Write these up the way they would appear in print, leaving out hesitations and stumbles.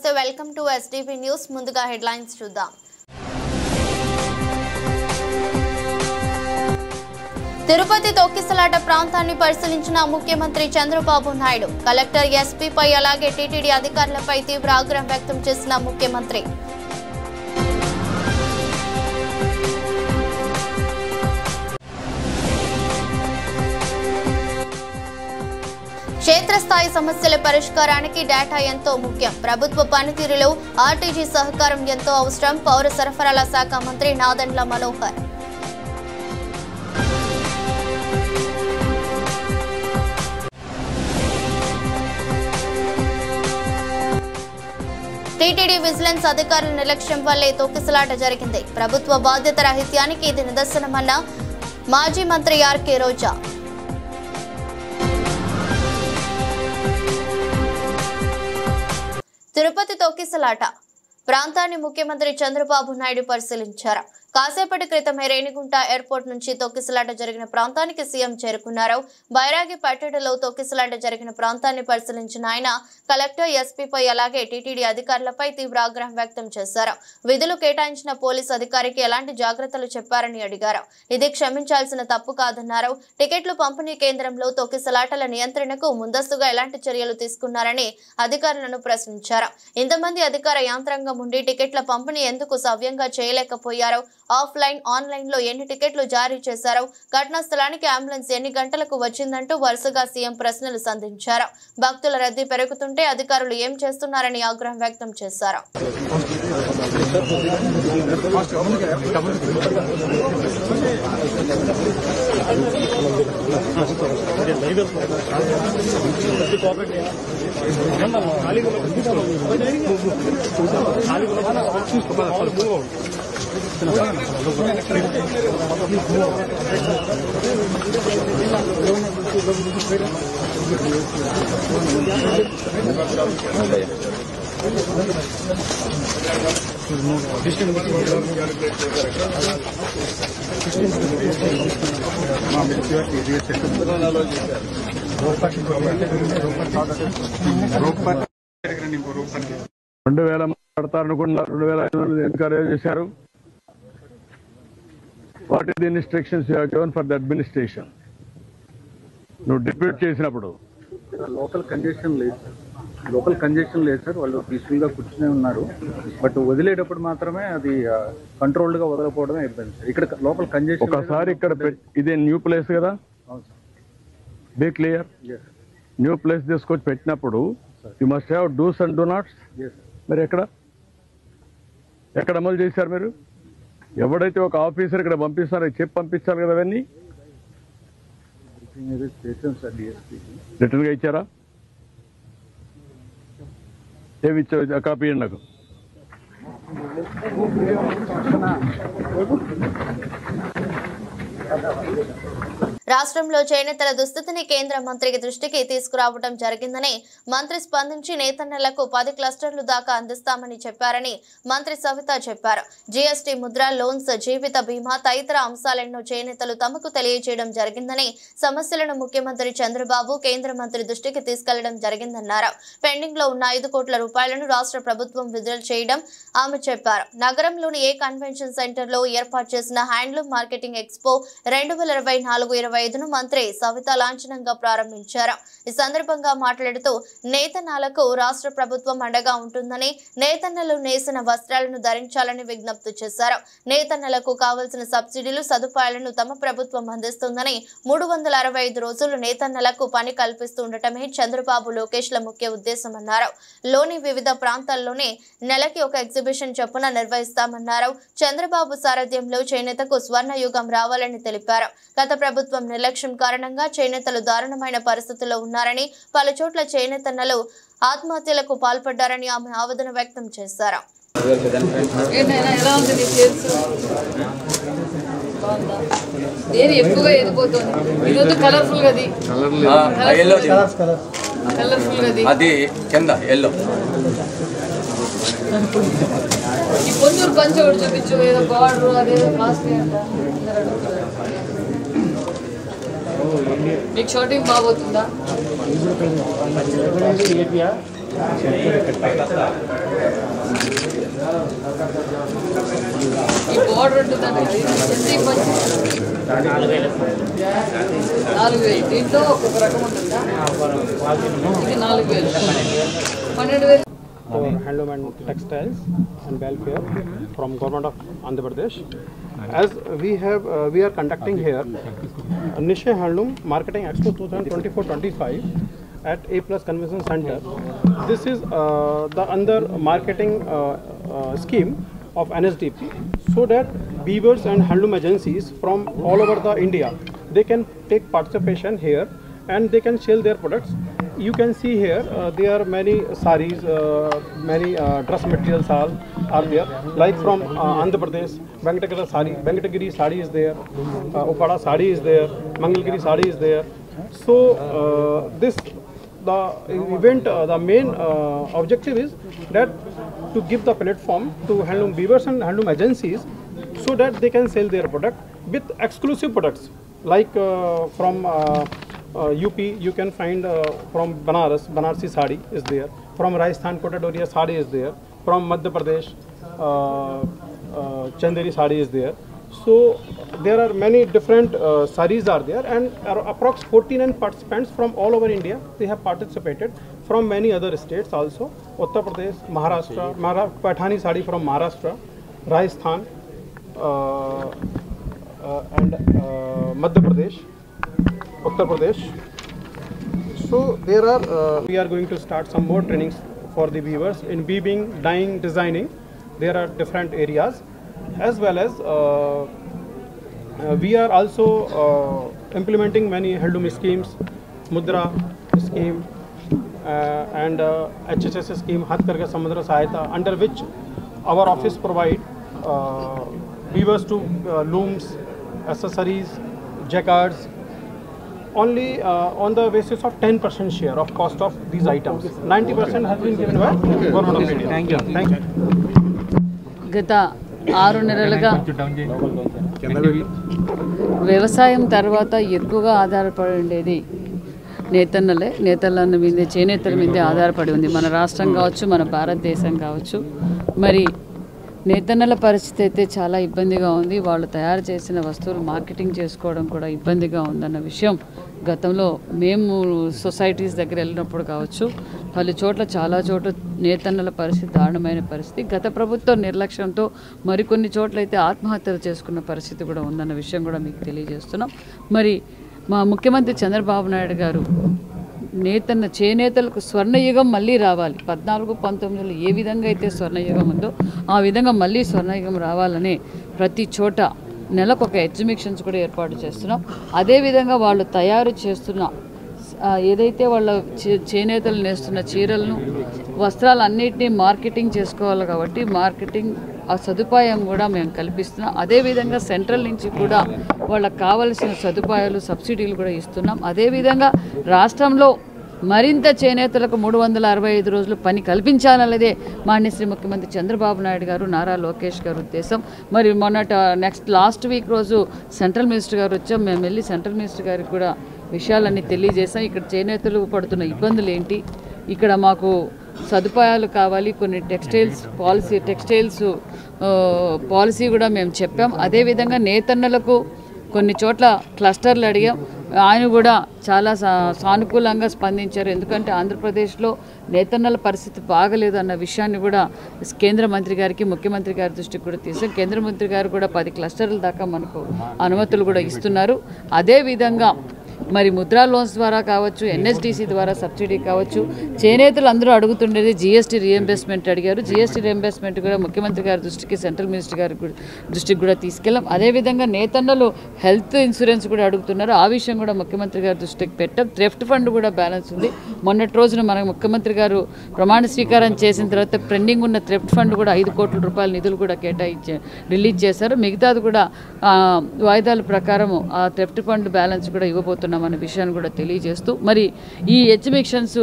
నమస్తే welcome to STV news ముందుగా headlines చూద్దాం తిరుపతి తొక్కిసలాట ప్రాంతాన్ని పరిశీలించిన ముఖ్యమంత్రి చంద్రబాబు నాయుడు కలెక్టర్ ఎస్పీ పై అలాగే టీటీడీ అధికారులపై తీవ్ర ఆగ్రహం వ్యక్తం చేసిన ముఖ్యమంత్రి క్షేత్రస్థాయి సమస్యల పరిష్కారానికి డేటా ఎంతో ముఖ్యం ప్రభుత్వ పనితీరులో ఆర్టీజీ సహకారం ఎంతో అవసరం పౌర సరఫరాల శాఖ మంత్రి నాదెండ్ల మనోహర్ టీటీడీ విజిలెన్స్ అధికారుల నిర్లక్ష్యం వల్లే తొక్కిసలాట జరిగింది ప్రభుత్వ బాధ్యత రాహిత్యానికి ఇది నిదర్శనమన్న మాజీ మంత్రి ఆర్కే రోజా తిరుపతి తొక్కిసలాట ప్రాంతాన్ని ముఖ్యమంత్రి చంద్రబాబు నాయుడు పరిశీలించారు కాసేపటి క్రితమే రేణిగుంట ఎయిర్పోర్ట్ నుంచి తొక్కిసలాట జరిగిన ప్రాంతానికి సీఎం చేరుకున్నారు బైరాగి పట్టణంలో తొక్కిసలాట జరిగిన ప్రాంతాన్ని పరిశీలించిన ఆయన కలెక్టర్ ఎస్పీపై అలాగే టీటీడీ అధికారులపై తీవ్ర ఆగ్రహం వ్యక్తం చేశారు విధులు కేటాయించిన పోలీసు అధికారికి ఎలాంటి జాగ్రత్తలు చెప్పారని అడిగారు ఇది క్షమించాల్సిన తప్పు కాదన్నారు టికెట్లు పంపిణీ కేంద్రంలో తొక్కిసలాటల నియంత్రణకు ముందస్తుగా ఎలాంటి చర్యలు తీసుకున్నారని అధికారులను ప్రశ్నించారు ఇంతమంది అధికార యంత్రాంగం ఉండి టికెట్ల పంపిణీ ఎందుకు సవ్యంగా చేయలేకపోయారో ఆఫ్లైన్ ఆన్లైన్ లో ఎన్ని టికెట్లు జారీ చేశారో ఘటనా స్థలానికి అంబులెన్స్ ఎన్ని గంటలకు వచ్చిందంటూ వరుసగా సీఎం ప్రశ్నలు సంధించారు భక్తుల రద్దీ పెరుగుతుంటే అధికారులు ఏం చేస్తున్నారని ఆగ్రహం వ్యక్తం చేశారు encourage చేశారు what is the instructions you have given for the administration నువ్వు డిప్యూట్ చేసినప్పుడు లోకల్ కంజెషన్ లేదు సార్ వాళ్ళు పీస్ఫుల్ గా కూర్చునే ఉన్నారు బట్ వదిలేటప్పుడు మాత్రమే అది కంట్రోల్డ్ గా వదలకపోవడమే ఇబ్బంది సార్ ఇక్కడ లోకల్ కంజెషన్ ఒకసారి ఇక్కడ ఇదే న్యూ ప్లేస్ కదా బీ క్లియర్ న్యూ ప్లేస్ తీసుకొచ్చి పెట్టినప్పుడు you must have dos and don'ts మరి ఎక్కడ అమలు చేశారు మీరు ఎవడైతే ఒక ఆఫీసర్ ఇక్కడ పంపిస్తారో చెప్పి పంపించాలి కదా అవన్నీ రిటర్న్ గా ఇచ్చారా ఏమి ఇచ్చారు కాపీ ఇవ్వండి నాకు రాష్ట్రంలో చేనేతల దుస్థితిని కేంద్ర మంత్రి దృష్టికి తీసుకురావడం జరిగిందని మంత్రి స్పందించి నేతన్నలకు 10 క్లస్టర్లు దాకా అందిస్తామని చెప్పారని మంత్రి సవిత చెప్పారు జీఎస్టీ ముద్ర లోన్స్ జీవిత బీమా తదితర అంశాలను చేనేతలు తమకు తెలియజేయడం జరిగిందని సమస్యలను ముఖ్యమంత్రి చంద్రబాబు కేంద్ర మంత్రి దృష్టికి తీసుకెళ్లడం జరిగిందన్నారు పెండింగ్ లో ఉన్న 5 కోట్ల రూపాయలను రాష్ట్ర ప్రభుత్వం విడుదల చేయడం ఆమె చెప్పారు నగరంలోని ఏ కన్వెన్షన్ సెంటర్ లో ఏర్పాటు చేసిన హ్యాండ్లూమ్ మార్కెటింగ్ ఎక్స్పో 2024-25ను మంత్రి సవిత లాంఛనంగా ప్రారంభించారు ఈ సందర్భంగా మాట్లాడుతూ నేతన్నలకు రాష్ట్ర ప్రభుత్వం అండగా ఉంటుందని నేతన్నలు నేసిన వస్త్రాలను ధరించాలని విజ్ఞప్తి చేశారు నేతన్నలకు కావాల్సిన సబ్సిడీలు సదుపాయాలను తమ ప్రభుత్వం అందిస్తుందని 365 రోజులు నేతన్నలకు పని కల్పిస్తుండటమే చంద్రబాబు లోకేష్ల ముఖ్య ఉద్దేశమన్నారు లోని వివిధ ప్రాంతాల్లోనే నెలకి ఒక ఎగ్జిబిషన్ చొప్పున నిర్వహిస్తామన్నారు చంద్రబాబు సారథ్యంలో చేనేతకు స్వర్ణయుగం రావాలని తెలిపారు గత ప్రభుత్వం నిర్లక్ష్యం కారణంగా చేనేతలు దారుణమైన పరిస్థితుల్లో ఉన్నారని పలు చోట్ల చేనేతన్నలు ఆత్మహత్యలకు పాల్పడ్డారని ఆమె ఆవేదన వ్యక్తం చేశారు మీకు షార్టింగ్ బాగుతుందా ఈ బోర్డర్ ఉంటుందండి ఎంత ఇవ్వచ్చు 4,000 దీంట్లో ఒక్కొక్క రకం ఉంటుందా ఇది 4,000 12,000 for handloom and textiles and welfare from government of Andhra Pradesh. As we are conducting here Nishay Handloom Marketing Expo 2024-25 at A Plus Convention Center. This is the under marketing scheme of NSDP, so that weavers and handloom agencies from all over the India, they can take participation here and they can sell their products. You can see here there are many sarees, many dress materials are there, like from Andhra Pradesh, Venkatagiri sari is there, Upada sari is there, Mangalgiri sari is there. So the event, the main objective is that to give the platform to handloom weavers and handloom agencies, so that they can sell their product with exclusive products, like from UP you can find from Banarsi sari is there, from Rajasthan Kota Doria sari is there, from Madhya Pradesh Chanderi sari is there. So there are many different saris are there, and approx 49 participants from all over India, they have participated from many other states also. Uttar Pradesh, Maharashtra, Pathani sari from Maharashtra, Rajasthan and Madhya Pradesh, Uttar Pradesh. So there are we are going to start some more trainings for the weavers in weaving, dyeing, designing. There are different areas, as well as we are also implementing many handloom schemes, Mudra scheme and HSS scheme, Hathkarga Samudra Sahayata, under which our office provide weavers to looms, accessories, jacquards, only on the basis of 10% share of cost of these items. 90% has been given by Government of India. Thank you. Thank you. గత 6 నెలలుగా వ్యవసాయం తర్వాత ఎక్కువగా ఆధారపడి ఉండేది నేతల మీదే, చేనేతల మీదే ఆధారపడి ఉంది మన రాష్ట్రం కావచ్చు, మన భారతదేశం కావచ్చు. మరి నేతన్నల పరిస్థితి అయితే చాలా ఇబ్బందిగా ఉంది. వాళ్ళు తయారు చేసిన వస్తువులు మార్కెటింగ్ చేసుకోవడం కూడా ఇబ్బందిగా ఉందన్న విషయం గతంలో మేము సొసైటీస్ దగ్గర వెళ్ళినప్పుడు కావచ్చు, చాలా చోట్ల నేతన్నల పరిస్థితి దారుణమైన పరిస్థితి. గత ప్రభుత్వ నిర్లక్ష్యంతో మరికొన్ని చోట్ల అయితే ఆత్మహత్యలు చేసుకున్న పరిస్థితి కూడా ఉందన్న విషయం కూడా మీకు తెలియజేస్తున్నాం. మరి మా ముఖ్యమంత్రి చంద్రబాబు నాయుడు గారు చేనేతలకు స్వర్ణయుగం మళ్ళీ రావాలి, 14-19లో ఏ విధంగా అయితే స్వర్ణయుగం ఉందో ఆ విధంగా మళ్ళీ స్వర్ణయుగం రావాలని ప్రతి చోట నెలకు ఒక ఎగ్జిబిషన్స్ కూడా ఏర్పాటు చేస్తున్నాం. అదేవిధంగా వాళ్ళు తయారు చేస్తున్న ఏదైతే వాళ్ళ చేనేతలు నేస్తున్న చీరలను, వస్త్రాలన్నింటినీ మార్కెటింగ్ చేసుకోవాలి కాబట్టి మార్కెటింగ్ ఆ సదుపాయం కూడా మేము కల్పిస్తున్నాం. అదేవిధంగా సెంట్రల్ నుంచి కూడా వాళ్ళకు కావలసిన సదుపాయాలు, సబ్సిడీలు కూడా ఇస్తున్నాం. అదేవిధంగా రాష్ట్రంలో మరింత చేనేతలకు 365 రోజులు పని కల్పించాలనేదే మాన్యశ్రీ ముఖ్యమంత్రి చంద్రబాబు నాయుడు గారు, నారా లోకేష్ గారు ఉద్దేశం. మరి లాస్ట్ వీక్ రోజు సెంట్రల్ మినిస్టర్ గారు వచ్చాం. మేము వెళ్ళి సెంట్రల్ మినిస్టర్ గారికి కూడా విషయాలన్నీ తెలియజేసాం. ఇక్కడ చేనేతలు పడుతున్న ఇబ్బందులు ఏంటి, ఇక్కడ మాకు సదుపాయాలు కావాలి, కొన్ని టెక్స్టైల్స్ పాలసీ కూడా మేము చెప్పాం. అదేవిధంగా నేతన్నలకు కొన్ని చోట్ల క్లస్టర్లు అడిగాం. ఆయన కూడా చాలా సానుకూలంగా స్పందించారు. ఎందుకంటే ఆంధ్రప్రదేశ్లో నేతన్నల పరిస్థితి బాగలేదు అన్న విషయాన్ని కూడా కేంద్ర మంత్రి గారికి, ముఖ్యమంత్రి గారి దృష్టికి కూడా తీసాం. కేంద్ర మంత్రి గారు కూడా 10 క్లస్టర్ల దాకా మనకు అనుమతులు కూడా ఇస్తున్నారు. అదేవిధంగా మరి ముద్రా లోన్స్ ద్వారా కావచ్చు, ఎన్ఎస్డిసి ద్వారా సబ్సిడీ కావచ్చు, చేనేతలు అందరూ అడుగుతుండేది జిఎస్టీ రీఎంబర్స్మెంట్ అడిగారు. జిఎస్టీ రీఎంబర్స్మెంట్ కూడా ముఖ్యమంత్రి గారి దృష్టికి, సెంట్రల్ మినిస్టర్ గారి దృష్టికి కూడా తీసుకెళ్ళాం. అదేవిధంగా నేతన్నలు హెల్త్ ఇన్సూరెన్స్ కూడా అడుగుతున్నారు. ఆ విషయం కూడా ముఖ్యమంత్రి గారి దృష్టికి పెట్టాం. థ్రెఫ్ట్ ఫండ్ కూడా బ్యాలెన్స్ ఉంది. మొన్నటి రోజున మన ముఖ్యమంత్రి గారు ప్రమాణ స్వీకారం చేసిన తర్వాత పెండింగ్ ఉన్న థ్రెఫ్ట్ ఫండ్ కూడా 5 కోట్ల రూపాయల నిధులు కూడా రిలీజ్ చేశారు. మిగతాది కూడా వాయిదాల ప్రకారం ఆ థ్రెఫ్ట్ ఫండ్ బ్యాలెన్స్ కూడా ఇవ్వబోతున్నాం అనే విషయాన్ని కూడా తెలియజేస్తూ, మరి ఈ ఎగ్జిబిషన్స్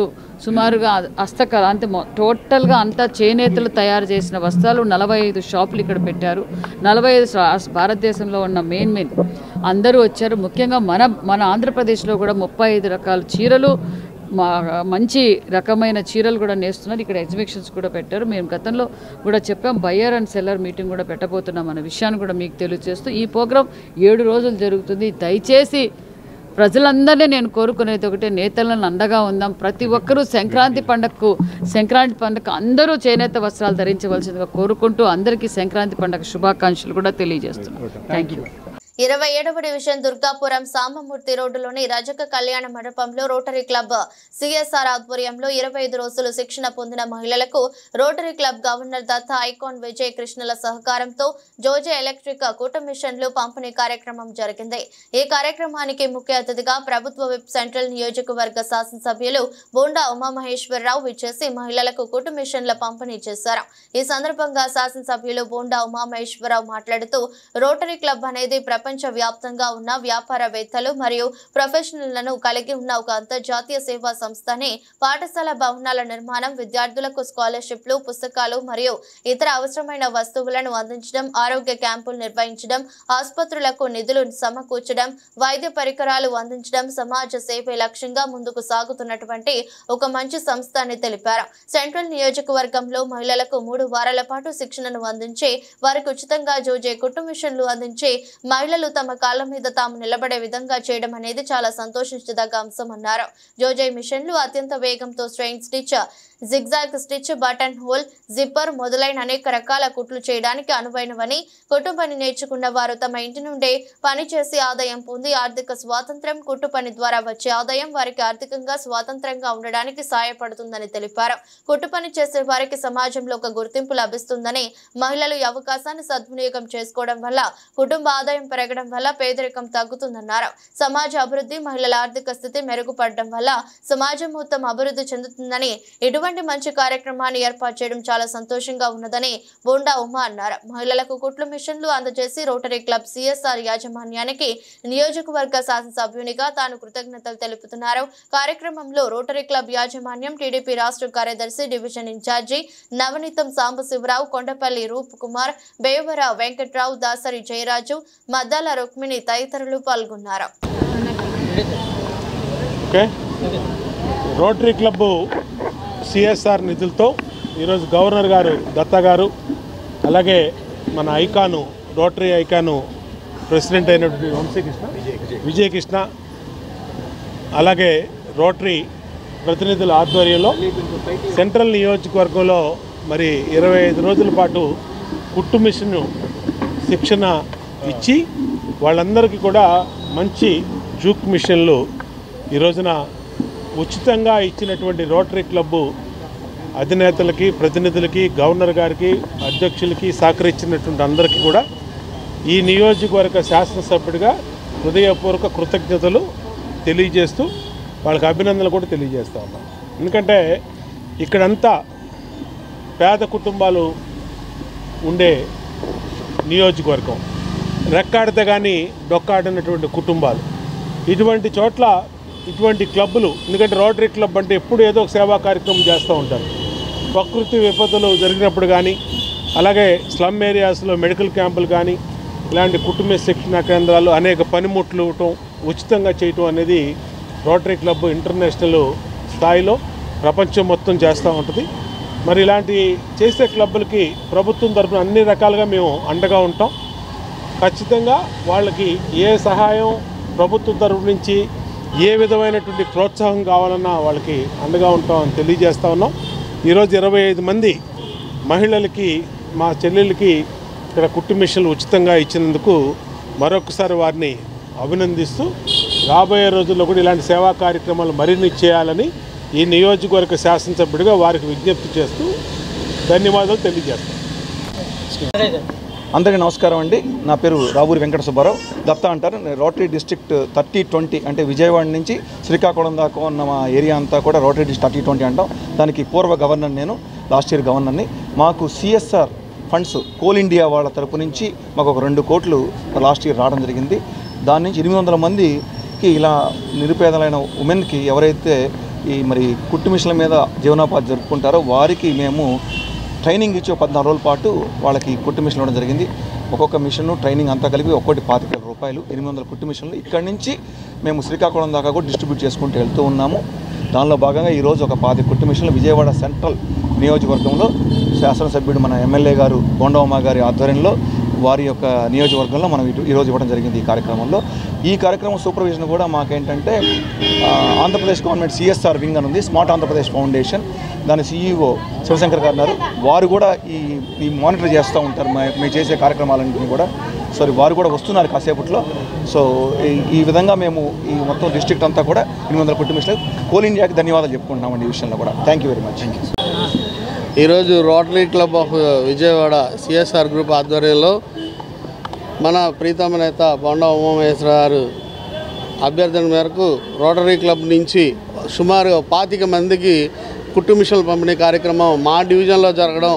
సుమారుగా హస్తకళ అంటే టోటల్గా అంతా చేనేతలు తయారు చేసిన వస్త్రాలు 45 షాపులు ఇక్కడ పెట్టారు. 45 భారతదేశంలో ఉన్న మెయిన్ అందరూ వచ్చారు. ముఖ్యంగా మన ఆంధ్రప్రదేశ్లో కూడా 35 రకాల చీరలు, మంచి రకమైన చీరలు కూడా నేస్తున్నారు. ఇక్కడ ఎగ్జిబిషన్స్ కూడా పెట్టారు. మేము గతంలో కూడా చెప్పాం, బయ్యర్ అండ్ సెల్లర్ మీటింగ్ కూడా పెట్టబోతున్నాం అనే విషయాన్ని కూడా మీకు తెలియజేస్తూ ఈ ప్రోగ్రాం 7 రోజులు జరుగుతుంది. దయచేసి ప్రజలందరినీ నేను కోరుకునేది ఒకటే, నేతలను అండగా ఉందాం. ప్రతి ఒక్కరూ సంక్రాంతి పండుగకు అందరూ చేనేత వస్త్రాలు ధరించవలసిందిగా కోరుకుంటూ అందరికీ సంక్రాంతి పండుగ శుభాకాంక్షలు కూడా తెలియజేస్తున్నాను. Thank you. 27వ డివిజన్ దుర్గాపురం సామమూర్తి రోడ్డులోని రజక కళ్యాణ మండపంలో రోటరీ క్లబ్ సిఎస్ఆర్ ఆధ్వర్యంలో 25 రోజులు శిక్షణ పొందిన మహిళలకు Rotary club governor Datta icon Vijay కృష్ణల సహకారంతో జోజే ఎలక్ట్రిక్ కుట్టు మిషన్లు పంపిణీ కార్యక్రమం జరిగింది. ఈ కార్యక్రమానికి ముఖ్య అతిథిగా ప్రభుత్వ విప్ సెంట్రల్ నియోజకవర్గ శాసనసభ్యులు బోండా ఉమామహేశ్వరరావు విచ్చేసి మహిళలకు కుట్టు మిషన్ల పంపిణీ చేశారు. ఈ సందర్భంగా శాసనసభ్యులు బోండా ఉమామహేశ్వరరావు మాట్లాడుతూ రోటరీ క్లబ్ అనేది ప్రపంచ వ్యాప్తంగా ఉన్న వ్యాపారవేత్తలు మరియు ప్రొఫెషనల్లను కలిగి ఉన్న ఒక అంతర్జాతీయ సేవా సంస్థని. పాఠశాల భవనాల నిర్మాణం, విద్యార్థులకు స్కాలర్షిప్లు, పుస్తకాలు మరియు ఇతర అవసరమైన వస్తువులను అందించడం, ఆరోగ్య క్యాంపులు నిర్వహించడం, ఆసుపత్రులకు నిధులు సమకూర్చడం, వైద్య పరికరాలు అందించడం సమాజ సేవే లక్ష్యంగా ముందుకు సాగుతున్నటువంటి ఒక మంచి సంస్థ అని తెలిపారు. సెంట్రల్ నియోజకవర్గంలో మహిళలకు 3 వారాల పాటు శిక్షణను అందించి వారికి ఉచితంగా జోజే కుట్టు మిషన్లు అందించి మహిళలు తమ కాళ్ళ మీద తాము నిలబడే విధంగా చేయడం అనేది చాలా సంతోషించదగ్గ అంశం అన్నారు. జోజే మిషన్లు అత్యంత వేగంతో strain stitch, zigzag stitch, button whole, zipper మొదలైన అనేక రకాల కుట్లు చేయడానికి అనువైనవని, కుట్టు పని నేర్చుకున్న వారు తమ ఇంటి నుండే పని చేసి ఆదాయం పొంది ఆర్థిక స్వాతంత్ర్యం, కుట్టు పని ద్వారా వచ్చే ఆదాయం వారికి ఆర్థికంగా స్వాతంత్రంగా ఉండడానికి సహాయపడుతుందని తెలిపారు. కుట్టు పని చేసే వారికి సమాజంలో ఒక గుర్తింపు లభిస్తుందని, మహిళలు ఈ అవకాశాన్ని సద్వినియోగం చేసుకోవడం వల్ల కుటుంబ ఆదాయం పెరగడం వల్ల పేదరికం తగ్గుతుందన్నారు. సమాజ అభివృద్ధి, మహిళల ఆర్థిక స్థితి మెరుగుపడడం వల్ల సమాజం మొత్తం అభివృద్ధి చెందుతుందని, ఇటువంటి మంచి కార్యక్రమాన్ని ఏర్పాటు చేయడం చాలా సంతోషంగా ఉన్నదని బోండా ఉమా అన్నారు. మహిళలకు కుట్లు మిషన్లు అందజేసి రోటరీ క్లబ్ సిఎస్ఆర్ యాజమాన్యానికి నియోజకవర్గ శాసనసభ్యునిగా తాను కృతజ్ఞతలు తెలుపుతున్నారు. కార్యక్రమంలో రోటరీ క్లబ్ యాజమాన్యం, టీడీపీ రాష్ట్ర కార్యదర్శి, డివిజన్ ఇన్ఛార్జి నవనీతం సాంబశివరావు, కొండపల్లి రూప్ కుమార్, బేవర వెంకట్రావు, దాసరి జయరాజు, మద్దాల రుక్మిణి తదితరులు పాల్గొన్నారు. రోటరీ క్లబ్ సిఎస్ఆర్ నిధులతో ఈరోజు గవర్నర్ గారు దత్తా గారు, అలాగే మన ఐకాను రోటరీ ఐకాను ప్రెసిడెంట్ అయినటువంటి విజయ్ కృష్ణ, అలాగే రోటరీ ప్రతినిధుల ఆధ్వర్యంలో సెంట్రల్ నియోజకవర్గంలో మరి 25 రోజుల పాటు కుట్టు మిషన్ శిక్షణ ఇచ్చి వాళ్ళందరికీ కూడా మంచి జూక్ మిషన్లు ఈ రోజున ఉచితంగా ఇచ్చినటువంటి రోటరీ క్లబ్బు అధినేతలకి, ప్రతినిధులకి, గవర్నర్ గారికి, అధ్యక్షులకి సహకరించినటువంటి అందరికీ కూడా ఈ నియోజకవర్గ శాసనసభ్యుడిగా హృదయపూర్వక కృతజ్ఞతలు తెలియజేస్తూ వాళ్ళకి అభినందనలు కూడా తెలియజేస్తూ ఉన్నాం. ఎందుకంటే ఇక్కడంతా పేద కుటుంబాలు ఉండే నియోజకవర్గం, రెక్కాడితే కానీ డొక్కాడినటువంటి కుటుంబాలు. ఇటువంటి చోట్ల ఇటువంటి క్లబ్బులు, ఎందుకంటే రోటరీ క్లబ్ అంటే ఎప్పుడు ఏదో ఒక సేవా కార్యక్రమం చేస్తూ ఉంటారు. ప్రకృతి విపత్తులు జరిగినప్పుడు కానీ, అలాగే స్లమ్ ఏరియాస్లో మెడికల్ క్యాంపులు కానీ, ఇలాంటి కుటుంబ శిక్షణ కేంద్రాలు, అనేక పనిముట్లు ఇవ్వటం, ఉచితంగా చేయటం అనేది రోటరీ క్లబ్ ఇంటర్నేషనల్ స్థాయిలో ప్రపంచం మొత్తం చేస్తూ ఉంటుంది. మరి ఇలాంటి చేసే క్లబ్బులకి ప్రభుత్వం తరఫున అన్ని రకాలుగా మేము అండగా ఉంటాం. ఖచ్చితంగా వాళ్ళకి ఏ సహాయం ప్రభుత్వం తరఫు నుంచి ఏ విధమైనటువంటి ప్రోత్సాహం కావాలన్నా వాళ్ళకి అండగా ఉంటామని తెలియజేస్తూ ఉన్నాం. ఈరోజు 25 మంది మహిళలకి, మా చెల్లెలకి ఇక్కడ కుట్టు మిషన్లు ఉచితంగా ఇచ్చినందుకు మరొకసారి వారిని అభినందిస్తూ రాబోయే రోజుల్లో కూడా ఇలాంటి సేవా కార్యక్రమాలు మరిన్ని చేయాలని ఈ నియోజకవర్గ శాసనసభ్యుడిగా వారికి విజ్ఞప్తి చేస్తూ ధన్యవాదాలు తెలియజేస్తాం. అందరికీ నమస్కారం అండి. నా పేరు రావూరి వెంకట సుబ్బారావు, దత్తా అంటారు. నేను రోటరీ డిస్ట్రిక్ట్ 30-20 అంటే విజయవాడ నుంచి శ్రీకాకుళం దాకా ఉన్న మా ఏరియా అంతా కూడా రోటరీ డిస్ట్రిక్ట్ 30-20 అంటాం. దానికి పూర్వ గవర్నర్ నేను, లాస్ట్ ఇయర్ గవర్నర్ని. మాకు సిఎస్ఆర్ ఫండ్స్ కోల్ ఇండియా వాళ్ళ తరపు నుంచి మాకు ఒక 2 కోట్లు లాస్ట్ ఇయర్ రావడం జరిగింది. దాని నుంచి 800 మందికి ఇలా నిరుపేదలైన ఉమెన్కి ఎవరైతే ఈ మరి కుట్టు మిషన్ల మీద జీవనోపాధి జరుపుకుంటారో వారికి మేము ట్రైనింగ్ ఇచ్చి 14 రోజుల పాటు వాళ్ళకి కుట్టు మిషన్ ఇవ్వడం జరిగింది. ఒక్కొక్క మిషన్ ట్రైనింగ్ అంతా కలిపి ఒక్కొక్కటి 25,000 రూపాయలు, 800 కుట్టు మిషన్లు ఇక్కడి నుంచి మేము శ్రీకాకుళం దాకా కూడా డిస్ట్రిబ్యూట్ చేసుకుంటూ వెళ్తూ ఉన్నాము. దానిలో భాగంగా ఈరోజు ఒక 10 కుట్టు మిషన్లు విజయవాడ సెంట్రల్ నియోజకవర్గంలో శాసనసభ్యుడు మన ఎమ్మెల్యే గారు బోండమ్మ గారి ఆధ్వర్యంలో వారి యొక్క నియోజకవర్గంలో మనం ఈరోజు ఇవ్వడం జరిగింది. ఈ కార్యక్రమంలో ఈ కార్యక్రమం సూపర్విజన్ కూడా మాకేంటంటే ఆంధ్రప్రదేశ్ గవర్నమెంట్ CSR వింగ్ అని ఉంది, స్మార్ట్ ఆంధ్రప్రదేశ్ ఫౌండేషన్, దాని CEO శివశంకర్ గారు ఉన్నారు. వారు కూడా ఈ మానిటర్ చేస్తూ ఉంటారు మేము చేసే కార్యక్రమాలన్నింటినీ కూడా. సో వారు కూడా వస్తున్నారు కాసేపట్లో. సో ఈ విధంగా మేము ఈ మొత్తం డిస్ట్రిక్ట్ అంతా కూడా 800 కుట్టు మిషన్లు కోల్ ఇండియాకి ధన్యవాదాలు చెప్పుకుంటున్నామండి ఈ విషయంలో కూడా. Thank you very much. ఈరోజు Rotary club of Vijayawada CSR group ఆధ్వర్యంలో మన ప్రీతమ నేత బొండా ఉమామహేశ్వర గారు అభ్యర్థన మేరకు రోటరీ క్లబ్ నుంచి సుమారు 25 మందికి కుట్టు మిషన్ల పంపిణీ కార్యక్రమం మా డివిజన్లో జరగడం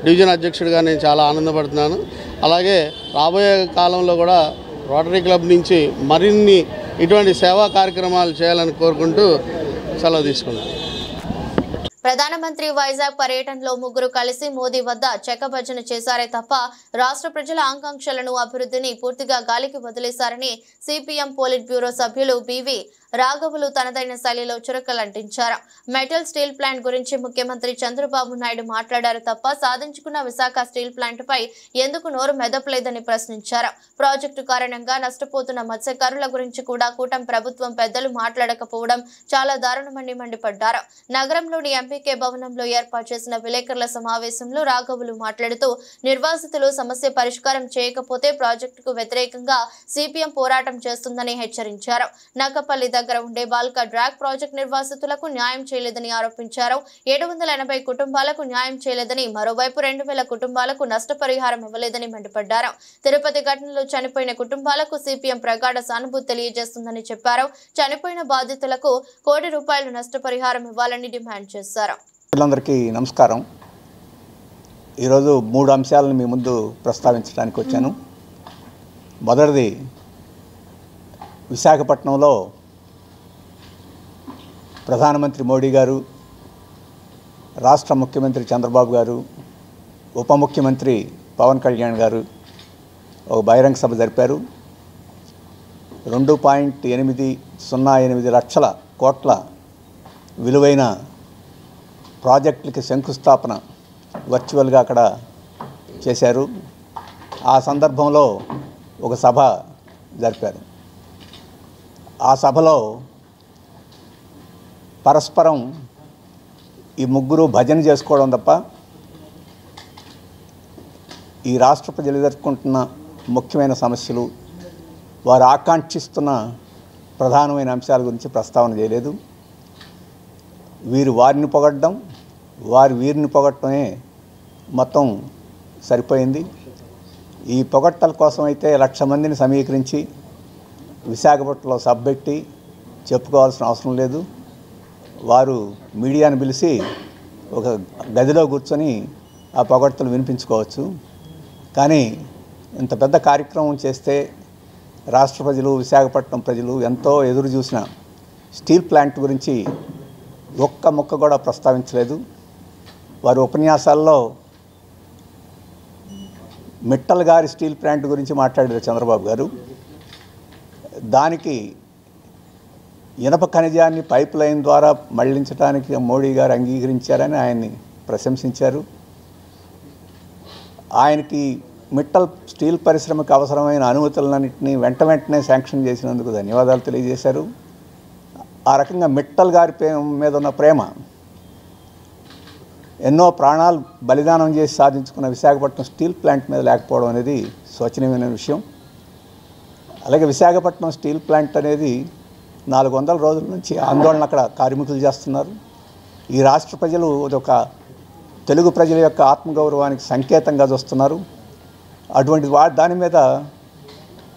డివిజన్ అధ్యక్షుడిగా నేను చాలా ఆనందపడుతున్నాను. అలాగే రాబోయే కాలంలో కూడా రోటరీ క్లబ్ నుంచి మరిన్ని ఇటువంటి సేవా కార్యక్రమాలు చేయాలని కోరుకుంటూ సెలవు తీసుకున్నాను. ప్రధానమంత్రి వైజాగ్ పర్యటనలో ముగ్గురు కలిసి మోదీ వద్ద చెక్కభజన చేశారే తప్ప రాష్ట్ర ప్రజల ఆకాంక్షలను అభివృద్ధిని పూర్తిగా గాలికి వదిలేశారని CPM పోలిట్ బ్యూరో సభ్యులు BV రాఘవులు తనదైన శైలిలో చురకలంటించారు. మెటల్ స్టీల్ ప్లాంట్ గురించి ముఖ్యమంత్రి చంద్రబాబు నాయుడు మాట్లాడారు తప్ప సాధించుకున్న విశాఖ స్టీల్ ప్లాంట్ పై ఎందుకు నోరు మెదపలేదని ప్రశ్నించారు. ప్రాజెక్టు కారణంగా నష్టపోతున్న మత్స్యకారుల గురించి కూడా కూటమి ప్రభుత్వం పెద్దలు మాట్లాడకపోవడం చాలా దారుణమని మండిపడ్డారు. నగరంలోని MPK భవనంలో ఏర్పాటు చేసిన విలేకరుల సమావేశంలో రాఘవులు మాట్లాడుతూ నిర్వాసితులు సమస్య పరిష్కారం చేయకపోతే ప్రాజెక్టుకు వ్యతిరేకంగా CPM పోరాటం చేస్తుందని హెచ్చరించారు. నక్కపల్లి దగ్గర ఉండే బాల్కా డ్రాగ్ ప్రాజెక్టు నిర్వాసితులకు న్యాయం చేయలేదని ఆరోపించారు. 780 కుటుంబాలకు న్యాయం చేయలేదని, మరోవైపు 2000 కుటుంబాలకు నష్టపరిహారం ఇవ్వలేదని మండిపడ్డారు. తిరుపతి ఘటనలో చనిపోయిన కుటుంబాలకు CPM ప్రగాఢ సానుభూతి తెలియజేస్తుందని చెప్పారు. చనిపోయిన బాధితులకు ₹1 కోటి నష్టపరిహారం ఇవ్వాలని డిమాండ్ చేశారు. అందరికీ నమస్కారం. ఈరోజు 3 అంశాలను మీ ముందు ప్రస్తావించడానికి వచ్చాను. మొదటిది, విశాఖపట్నంలో ప్రధానమంత్రి మోడీ గారు, రాష్ట్ర ముఖ్యమంత్రి చంద్రబాబు గారు, ఉప ముఖ్యమంత్రి పవన్ కళ్యాణ్ గారు ఒక బహిరంగ సభ జరిపారు. 2.808 లక్షల కోట్ల విలువైన ప్రాజెక్టులకి శంకుస్థాపన వర్చువల్గా అక్కడ చేశారు. ఆ సందర్భంలో ఒక సభ జరిపారు. ఆ సభలో పరస్పరం ఈ ముగ్గురు భజన చేసుకోవడం తప్ప ఈ రాష్ట్ర ప్రజలు ఎదుర్కొంటున్న ముఖ్యమైన సమస్యలు, వారు ఆకాంక్షిస్తున్న ప్రధానమైన అంశాల గురించి ప్రస్తావన చేయలేదు. వీరు వారిని పొగడడం, వారు వీరిని పొగడటమే మొత్తం సరిపోయింది. ఈ పొగట్టల కోసం అయితే 1,00,000 మందిని సమీకరించి విశాఖపట్నంలో సభ పెట్టి చెప్పుకోవాల్సిన అవసరం లేదు. వారు మీడియాను పిలిచి ఒక గదిలో కూర్చొని ఆ పొగడ్తలు వినిపించుకోవచ్చు. కానీ ఇంత పెద్ద కార్యక్రమం చేస్తే రాష్ట్ర ప్రజలు, విశాఖపట్నం ప్రజలు ఎంతో ఎదురు చూసిన స్టీల్ ప్లాంట్ గురించి ఒక్క ముక్క కూడా ప్రస్తావించలేదు. వారి ఉపన్యాసాల్లో మిట్టల్ గారి స్టీల్ ప్లాంట్ గురించి మాట్లాడారు చంద్రబాబు గారు. దానికి ఇనప ఖనిజాన్ని పైప్ లైన్ ద్వారా మళ్లించడానికి మోడీ గారు అంగీకరించారని ఆయన్ని ప్రశంసించారు. ఆయనకి మిట్టల్ స్టీల్ పరిశ్రమకు అవసరమైన అనుమతులన్నింటినీ వెంటనే శాంక్షన్ చేసినందుకు ధన్యవాదాలు తెలియజేశారు. ఆ రకంగా మిట్టల్ గారి మీద ఉన్న ప్రేమ, ఎన్నో ప్రాణాలు బలిదానం చేసి సాధించుకున్న విశాఖపట్నం స్టీల్ ప్లాంట్ మీద లేకపోవడం అనేది శోచనీయమైన విషయం. అలాగే విశాఖపట్నం స్టీల్ ప్లాంట్ అనేది 400 రోజుల నుంచి ఆందోళన అక్కడ కార్మికులు చేస్తున్నారు. ఈ రాష్ట్ర ప్రజలు ఒక తెలుగు ప్రజల యొక్క ఆత్మగౌరవానికి సంకేతంగా చూస్తున్నారు. అటువంటి దాని మీద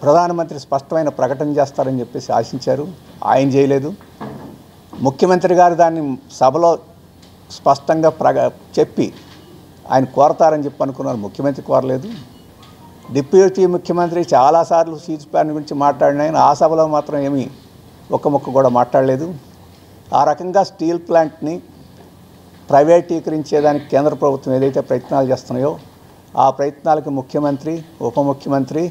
ప్రధానమంత్రి స్పష్టమైన ప్రకటన చేస్తారని చెప్పేసి ఆశించారు. ఆయన చేయలేదు. ముఖ్యమంత్రి గారు దాన్ని సభలో స్పష్టంగా చెప్పి ఆయన కోరతారని చెప్పి అనుకున్నారు. ముఖ్యమంత్రి కోరలేదు. డిప్యూటీ ముఖ్యమంత్రి చాలాసార్లు స్టీల్ ప్లాంట్ గురించి మాట్లాడిన ఆయన ఆ సభలో మాత్రం ఏమీ ఒక్క ముక్క కూడా మాట్లాడలేదు. ఆ రకంగా స్టీల్ ప్లాంట్ని ప్రైవేటీకరించేదానికి కేంద్ర ప్రభుత్వం ఏదైతే ప్రయత్నాలు చేస్తున్నాయో ఆ ప్రయత్నాలకు ముఖ్యమంత్రి, ఉప ముఖ్యమంత్రి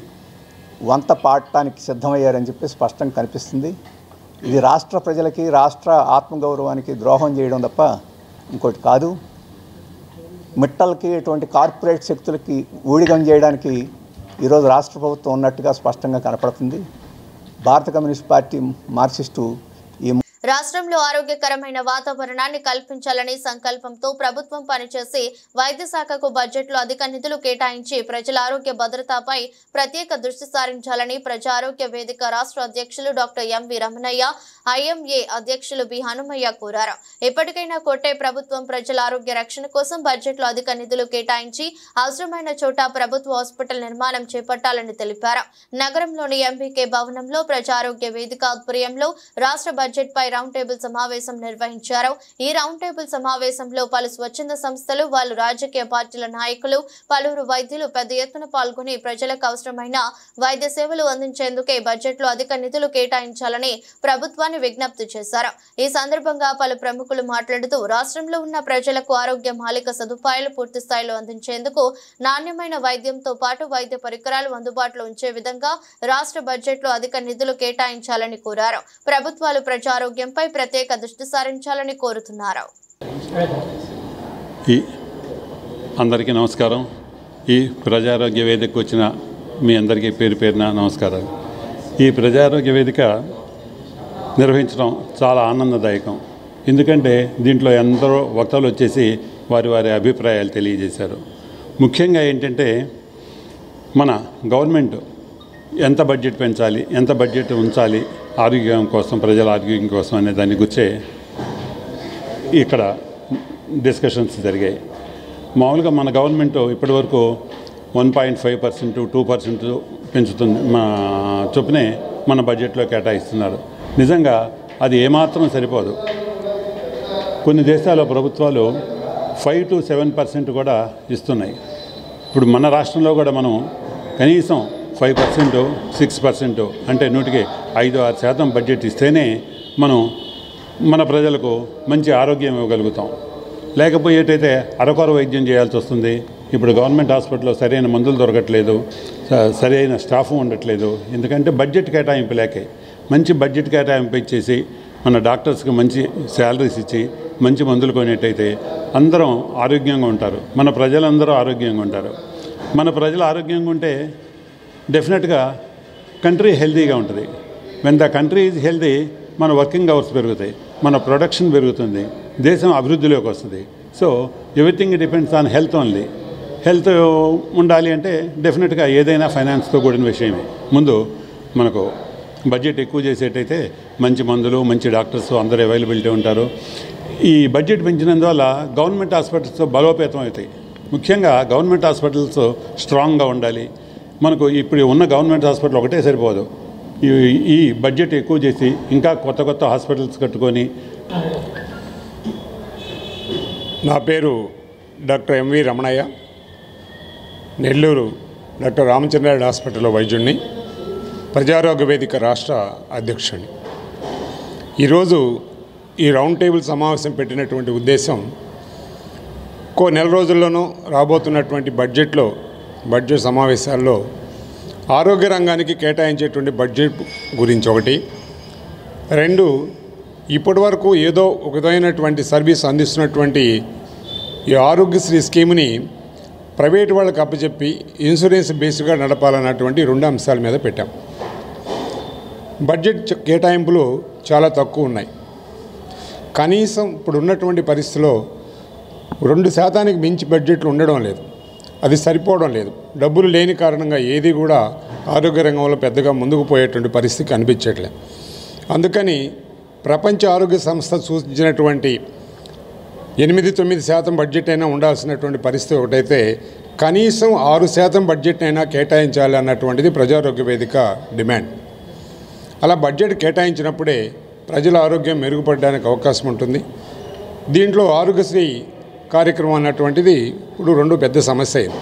వంత పాడటానికి సిద్ధమయ్యారని చెప్పి స్పష్టంగా కనిపిస్తుంది. ఇది రాష్ట్ర ప్రజలకి, రాష్ట్ర ఆత్మగౌరవానికి ద్రోహం చేయడం తప్ప ఇంకోటి కాదు. మిట్టలకి ఇటువంటి కార్పొరేట్ శక్తులకి ఊడిగం చేయడానికి ఈరోజు రాష్ట్ర ప్రభుత్వం ఉన్నట్టుగా స్పష్టంగా కనపడుతుంది. భారత కమ్యూనిస్ట్ పార్టీ మార్క్సిస్టు ఈ రాష్ట్రంలో ఆరోగ్యకరమైన వాతావరణాన్ని కల్పించాలని సంకల్పంతో ప్రభుత్వం పనిచేసి వైద్య శాఖకు బడ్జెట్లో అధిక నిధులు కేటాయించి ప్రజల ఆరోగ్య భద్రతపై ప్రత్యేక దృష్టి సారించాలని ప్రజా ఆరోగ్య వేదిక రాష్ట్ర అధ్యక్షులు డాక్టర్ ఎంవి రమణయ్య, ఐఎంఏ అధ్యక్షులు బి హనుమయ్య కోరారు. ఇప్పటికైనా కొట్టే ప్రభుత్వం ప్రజల ఆరోగ్య రక్షణ కోసం బడ్జెట్లో అధిక నిధులు కేటాయించి అవసరమైన చోట ప్రభుత్వ హాస్పిటల్ నిర్మాణం చేపట్టాలని తెలిపారు. నగరంలోని ఎంబీకే భవనంలో ప్రజా ఆరోగ్య వేదిక ఆధ్వర్యంలో రాష్ట్ర బడ్జెట్ పై రౌండ్ టేబుల్ సమావేశం నిర్వహించారు. ఈ రౌండ్ టేబుల్ సమావేశంలో పలు స్వచ్ఛంద సంస్థలు, వాళ్ళు రాజకీయ పార్టీల నాయకులు, పలువురు వైద్యులు పెద్ద ఎత్తున పాల్గొని ప్రజలకు అవసరమైన వైద్య సేవలు అందించేందుకే బడ్జెట్లో అధిక నిధులు కేటాయించాలని ప్రభుత్వాన్ని విజ్ఞప్తి చేశారు. ఈ సందర్భంగా పలు ప్రముఖులు మాట్లాడుతూ రాష్ట్రంలో ఉన్న ప్రజలకు ఆరోగ్య మౌలిక సదుపాయాలు పూర్తి స్థాయిలో అందించేందుకు నాణ్యమైన వైద్యంతో పాటు వైద్య పరికరాలు అందుబాటులో ఉంచే విధంగా రాష్ట్ర బడ్జెట్లో అధిక నిధులు కేటాయించాలని కోరారు. ప్రభుత్వాలు ప్రజా ఆరోగ్యంపై ప్రత్యేక దృష్టి సారించాలని కోరుతున్నారు. అందరికీ నమస్కారం. ఈ ప్రజారోగ్య వేదికకు వచ్చిన మీ అందరికీ పేరు పేరున నమస్కారాలు. ఈ ప్రజారోగ్య వేదిక నిర్వహించడం చాలా ఆనందదాయకం. ఎందుకంటే దీంట్లో ఎందరో వక్తలు వచ్చేసి వారి వారి అభిప్రాయాలు తెలియజేశారు. ముఖ్యంగా ఏంటంటే మన గవర్నమెంట్ ఎంత బడ్జెట్ పెంచాలి, ఎంత బడ్జెట్ ఉంచాలి ఆరోగ్యం కోసం, ప్రజల ఆరోగ్యం కోసం అనే దాని గురించే ఇక్కడ డిస్కషన్స్ జరిగాయి. మామూలుగా మన గవర్నమెంట్ ఇప్పటివరకు 1.5%, 2% పెంచుతుంది మా చొప్పునే మన బడ్జెట్లో కేటాయిస్తున్నారు. నిజంగా అది ఏమాత్రం సరిపోదు. కొన్ని దేశాల ప్రభుత్వాలు 5 to 7% కూడా ఇస్తున్నాయి. ఇప్పుడు మన రాష్ట్రంలో కూడా మనం కనీసం 5%, 6% అంటే 100-5-6% బడ్జెట్ ఇస్తేనే మనం మన ప్రజలకు మంచి ఆరోగ్యం ఇవ్వగలుగుతాం. లేకపోయేటైతే అరకొర వైద్యం చేయాల్సి వస్తుంది. ఇప్పుడు గవర్నమెంట్ హాస్పిటల్లో సరైన మందులు దొరకట్లేదు, సరైన స్టాఫ్ ఉండట్లేదు. ఎందుకంటే బడ్జెట్ కేటాయింపు లేకే. మంచి బడ్జెట్ కేటాయింపు ఇచ్చేసి మన డాక్టర్స్కి మంచి శాలరీస్ ఇచ్చి మంచి మందులు కొనేటైతే అందరం ఆరోగ్యంగా ఉంటారు. మన ప్రజలందరూ ఆరోగ్యంగా ఉంటారు. మన ప్రజలు ఆరోగ్యంగా ఉంటే డెఫినెట్గా కంట్రీ హెల్తీగా ఉంటుంది. When the country is healthy, మన వర్కింగ్ అవర్స్ పెరుగుతాయి, మన ప్రొడక్షన్ పెరుగుతుంది, దేశం అభివృద్ధిలోకి వస్తుంది. So everything depends on health only. Health ఉండాలి అంటే డెఫినెట్గా ఏదైనా ఫైనాన్స్తో కూడిన విషయమే. ముందు మనకు బడ్జెట్ ఎక్కువ చేసేటైతే మంచి మందులు, మంచి డాక్టర్స్ అందరూ అవైలబిలిటీ ఉంటారు. ఈ బడ్జెట్ పెంచినందువల్ల గవర్నమెంట్ హాస్పిటల్స్ బలోపేతం అవుతాయి. ముఖ్యంగా గవర్నమెంట్ హాస్పిటల్స్ స్ట్రాంగ్గా ఉండాలి. మనకు ఇప్పుడు ఉన్న గవర్నమెంట్ హాస్పిటల్ ఒకటే సరిపోదు. ఈ బడ్జెట్ ఎక్కువ చేసి ఇంకా కొత్త కొత్త హాస్పిటల్స్ కట్టుకొని. నా పేరు doctor M V Ramanaiah, Nellore doctor Ramachandra Reddy హాస్పిటల్లో వైద్యుడిని, ప్రజారోగ్య వేదిక రాష్ట్ర అధ్యక్షుడిని. ఈరోజు ఈ రౌండ్ టేబుల్ సమావేశం పెట్టినటువంటి ఉద్దేశం, నెల రోజుల్లోనూ రాబోతున్నటువంటి బడ్జెట్ సమావేశాల్లో ఆరోగ్య రంగానికి కేటాయించేటువంటి బడ్జెట్ గురించి ఒకటి, రెండు, ఇప్పటి వరకు ఏదో ఒక విధమైనటువంటి సర్వీస్ అందిస్తున్నటువంటి ఈ ఆరోగ్యశ్రీ స్కీమ్ని ప్రైవేటు వాళ్ళకి అప్పచెప్పి ఇన్సూరెన్స్ బేస్డ్గా నడపాలన్నటువంటి 2 అంశాల మీద పెట్టాం. బడ్జెట్ కేటాయింపులు చాలా తక్కువ ఉన్నాయి. కనీసం ఇప్పుడు ఉన్నటువంటి పరిస్థితిలో 2% మించి బడ్జెట్లు ఉండడం లేదు. అది సరిపోవడం లేదు. డబ్బులు లేని కారణంగా ఏది కూడా ఆరోగ్య రంగంలో పెద్దగా ముందుకు పోయేటువంటి పరిస్థితి కనిపించట్లేదు. అందుకని ప్రపంచ ఆరోగ్య సంస్థ సూచించినటువంటి 8-9% బడ్జెట్ అయినా ఉండాల్సినటువంటి పరిస్థితి ఒకటైతే, కనీసం 6% బడ్జెట్ అయినా కేటాయించాలి అన్నటువంటిది ప్రజారోగ్య వేదిక డిమాండ్. అలా బడ్జెట్ కేటాయించినప్పుడే ప్రజల ఆరోగ్యం మెరుగుపడడానికి అవకాశం ఉంటుంది. దీంట్లో ఆరోగ్యశ్రీ కార్యక్రమం అన్నటువంటిది ఇప్పుడు 2 పెద్ద సమస్య అయింది.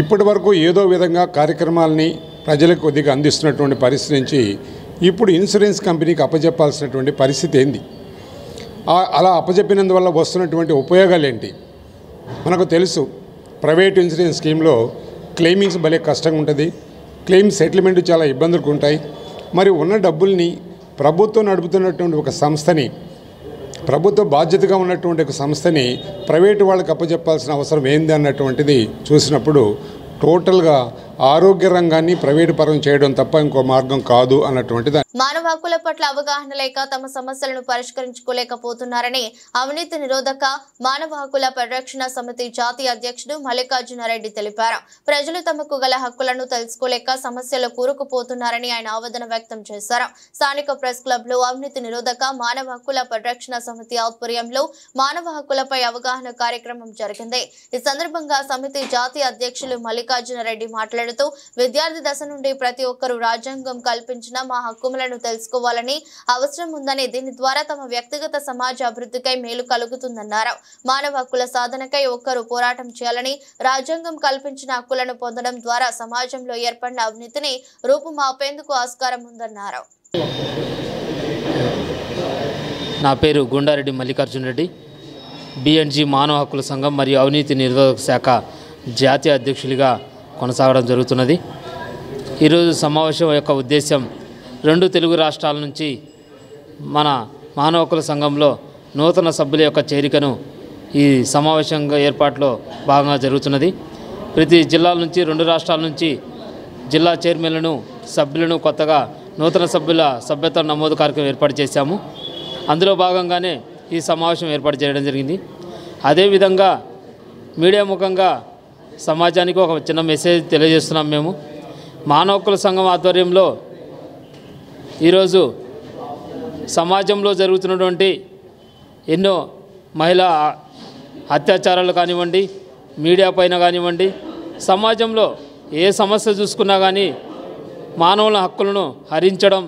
ఇప్పటి వరకు ఏదో విధంగా కార్యక్రమాలని ప్రజలకు కొద్దిగా అందిస్తున్నటువంటి పరిస్థితి నుంచి ఇప్పుడు ఇన్సూరెన్స్ కంపెనీకి అప్పచెప్పాల్సినటువంటి పరిస్థితి ఏంది, అలా అప్పచెప్పినందువల్ల వస్తున్నటువంటి ఉపయోగాలు ఏంటి? మనకు తెలుసు, ప్రైవేట్ ఇన్సూరెన్స్ స్కీమ్లో క్లెయిమింగ్స్ భలే కష్టంగా ఉంటుంది. క్లెయిమ్ సెటిల్మెంట్ చాలా ఇబ్బందులు ఉంటాయి. మరి ఉన్న డబ్బుల్ని ప్రభుత్వం నడుపుతున్నటువంటి ఒక సంస్థని, ప్రభుత్వ బాధ్యతగా ఉన్నటువంటి ఒక సంస్థని ప్రైవేటు వాళ్ళకి అప్పచెప్పాల్సిన అవసరం ఏంది అన్నటువంటిది చూసినప్పుడు టోటల్గా ఆరోగ్య రంగాన్ని ప్రైవేటు పరం చేయడం తప్ప ఇంకో మార్గం కాదు అన్నటువంటిది. మానవ హక్కుల పట్ల అవగాహన లేక తమ సమస్యలను పరిష్కరించుకోలేకపోతున్నారని అవినీతి నిరోధక మానవ హక్కుల పరిరక్షణ సమితి జాతీయ అధ్యక్షుడు మల్లికార్జునరెడ్డి తెలిపారు. ప్రజలు తమకు గల హక్కులను తెలుసుకోలేక సమస్యలు కూరుకుపోతున్నారని ఆయన ఆవేదన వ్యక్తం చేశారు. స్థానిక ప్రెస్ క్లబ్ లో అవినీతి నిరోధక మానవ హక్కుల పరిరక్షణ సమితి ఆధ్వర్యంలో మానవ హక్కులపై అవగాహన కార్యక్రమం జరిగింది. ఈ సందర్భంగా సమితి జాతీయ అధ్యక్షులు మల్లికార్జునరెడ్డి మాట్లాడుతూ విద్యార్థి దశ నుండి ప్రతి ఒక్కరూ రాజ్యాంగం కల్పించిన మా హక్కులను తెలుసుకోవాలని అవసరం ఉందని, దీని ద్వారా తమ వ్యక్తిగత సమాజ అభివృద్ధికై మేలు కలుగుతుందన్నారు. మానవ హక్కుల సాధనకై ఒక్కరు పోరాటం చేయాలని, రాజ్యాంగం కల్పించిన హక్కులను పొందడం ద్వారా సమాజంలో ఏర్పడిన అవినీతిని రూపుమాపేందుకు ఆస్కారం ఉందన్నారు. నా పేరు గుండారెడ్డి మల్లికార్జునరెడ్డి, బిఎన్జి మానవ హక్కుల సంఘం మరియు అవినీతి నిరోధక శాఖ జాతీయ అధ్యక్షులుగా కొనసాగడం జరుగుతున్నది. ఈరోజు సమావేశం యొక్క ఉద్దేశం 2 తెలుగు రాష్ట్రాల నుంచి మన మానవ హక్కుల సంఘంలో నూతన సభ్యుల యొక్క చేరికను ఈ సమావేశంగా ఏర్పాటులో భాగంగా జరుగుతున్నది. ప్రతి జిల్లాల నుంచి 2 రాష్ట్రాల నుంచి జిల్లా చైర్మన్లను సభ్యులను కొత్తగా నూతన సభ్యుల సభ్యత్వ నమోదు కార్యక్రమం ఏర్పాటు చేశాము. అందులో భాగంగానే ఈ సమావేశం ఏర్పాటు చేయడం జరిగింది. అదేవిధంగా మీడియా ముఖంగా సమాజానికి ఒక చిన్న మెసేజ్ తెలియజేస్తున్నాం. మేము మానవ హక్కుల సంఘం ఆధ్వర్యంలో ఈరోజు సమాజంలో జరుగుతున్నటువంటి ఎన్నో మహిళా అత్యాచారాలు కానివ్వండి, మీడియా పైన కానివ్వండి, సమాజంలో ఏ సమస్య చూసుకున్నా కానీ మానవుల హక్కులను హరించడం,